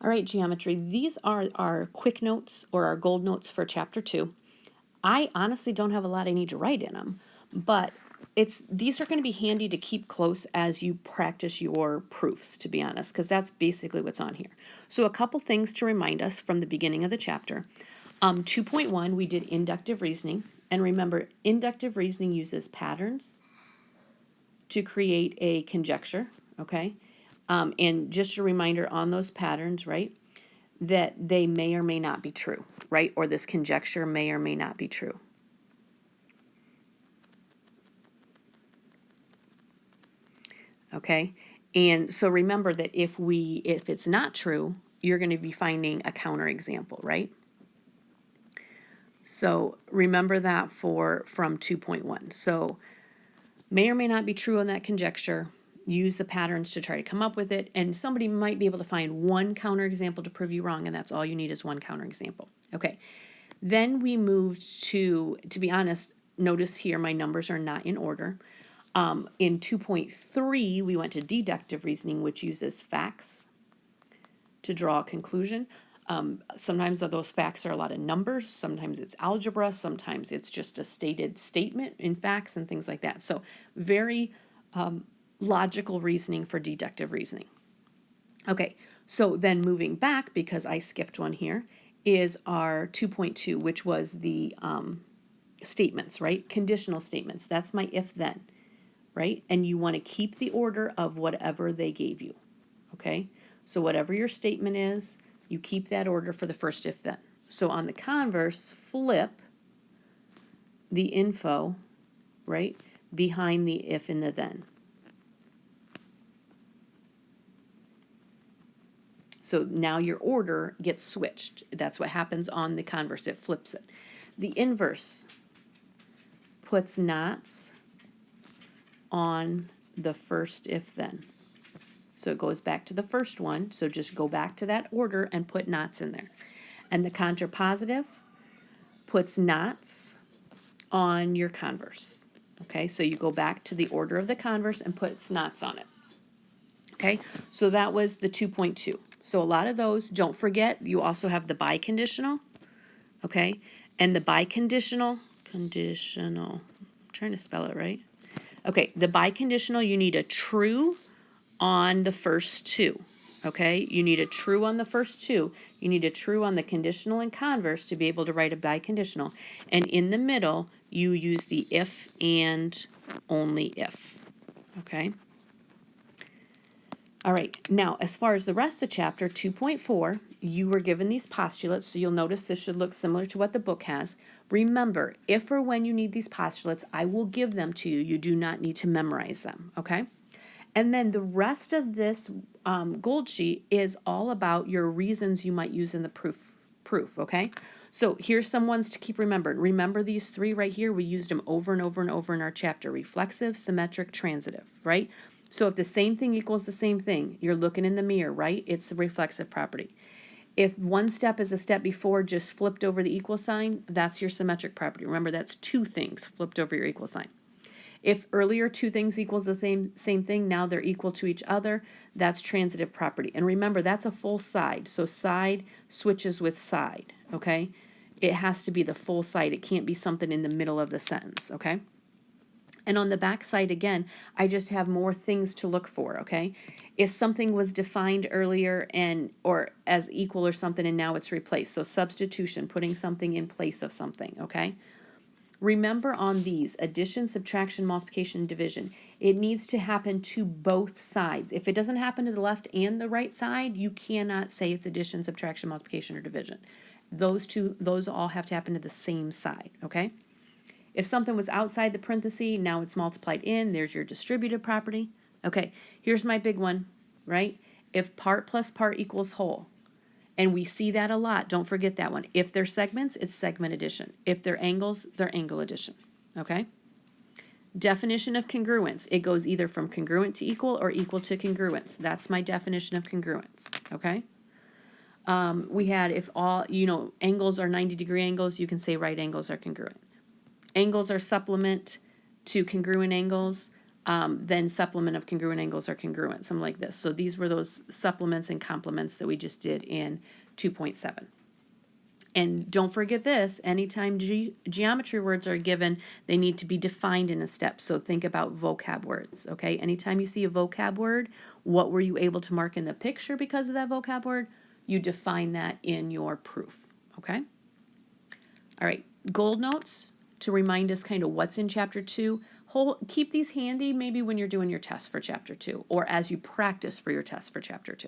All right, geometry, these are our quick notes or our gold notes for chapter 2. I honestly don't have a lot I need to write in them, but these are going to be handy to keep close as you practice your proofs, to be honest, because that's basically what's on here. So a couple things to remind us from the beginning of the chapter. 2.1, we did inductive reasoning. And remember, inductive reasoning uses patterns to create a conjecture, okay? And just a reminder on those patterns, right, that they may or may not be true, right? Or this conjecture may or may not be true. Okay, and so remember that if it's not true, you're going to be finding a counterexample, right? So remember that from 2.1. So may or may not be true on that conjecture. Use the patterns to try to come up with it, and somebody might be able to find one counterexample to prove you wrong, and that's all you need is one counterexample. Okay, then we moved to be honest, notice here my numbers are not in order. In 2.3, we went to deductive reasoning, which uses facts to draw a conclusion. Sometimes those facts are a lot of numbers. Sometimes it's algebra. Sometimes it's just a stated statement in facts and things like that. So very logical reasoning for deductive reasoning. Okay, so then moving back, because I skipped one here, is our 2.2, which was the statements, right? Conditional statements. That's my if-then, right? And you want to keep the order of whatever they gave you, okay? So whatever your statement is, you keep that order for the first if-then. So on the converse, flip the info, right, behind the if and the then. So now your order gets switched. That's what happens on the converse. It flips it. The inverse puts nots on the first if-then. So it goes back to the first one. So just go back to that order and put nots in there. And the contrapositive puts nots on your converse. Okay, so you go back to the order of the converse and puts nots on it. Okay, so that was the 2.2. So a lot of those, don't forget, you also have the biconditional. Okay, and the biconditional, I'm trying to spell it right. Okay, the biconditional, you need a true on the first two. Okay, you need a true on the first two. You need a true on the conditional and converse to be able to write a biconditional. And in the middle, you use the if and only if. Okay. All right, now as far as the rest of the chapter, 2.4, you were given these postulates, so you'll notice this should look similar to what the book has. Remember, if or when you need these postulates, I will give them to you. You do not need to memorize them, okay? And then the rest of this gold sheet is all about your reasons you might use in the proof, okay? So here's some ones to keep remembering. Remember these three right here? We used them over and over and over in our chapter. Reflexive, symmetric, transitive, right? So if the same thing equals the same thing, you're looking in the mirror, right? It's the reflexive property. If one step is a step before just flipped over the equal sign, that's your symmetric property. Remember, that's two things flipped over your equal sign. If earlier two things equals the same thing, now they're equal to each other, that's transitive property. And remember, that's a full side. So side switches with side, okay? It has to be the full side. It can't be something in the middle of the sentence, okay? And on the back side, again, I just have more things to look for, okay? If something was defined earlier or as equal or something and now it's replaced. So substitution, putting something in place of something, okay? Remember on these, addition, subtraction, multiplication, division, it needs to happen to both sides. If it doesn't happen to the left and the right side, you cannot say it's addition, subtraction, multiplication, or division. Those all have to happen to the same side, okay? If something was outside the parenthesis, now it's multiplied in, there's your distributive property. Okay, here's my big one, right? If part plus part equals whole. And we see that a lot. Don't forget that one. If they're segments, it's segment addition. If they're angles, they're angle addition. Okay? Definition of congruence. It goes either from congruent to equal or equal to congruence. That's my definition of congruence. Okay? We had if all, angles are 90-degree angles, you can say right angles are congruent. Angles are supplement to congruent angles. then supplement of congruent angles are congruent, something like this. So these were those supplements and complements that we just did in 2.7. And don't forget this, anytime geometry words are given, they need to be defined in a step. So think about vocab words, okay? Anytime you see a vocab word, what were you able to mark in the picture because of that vocab word? You define that in your proof, okay? All right, gold notes to remind us kind of what's in chapter 2. Keep these handy maybe when you're doing your test for chapter 2 or as you practice for your test for chapter 2.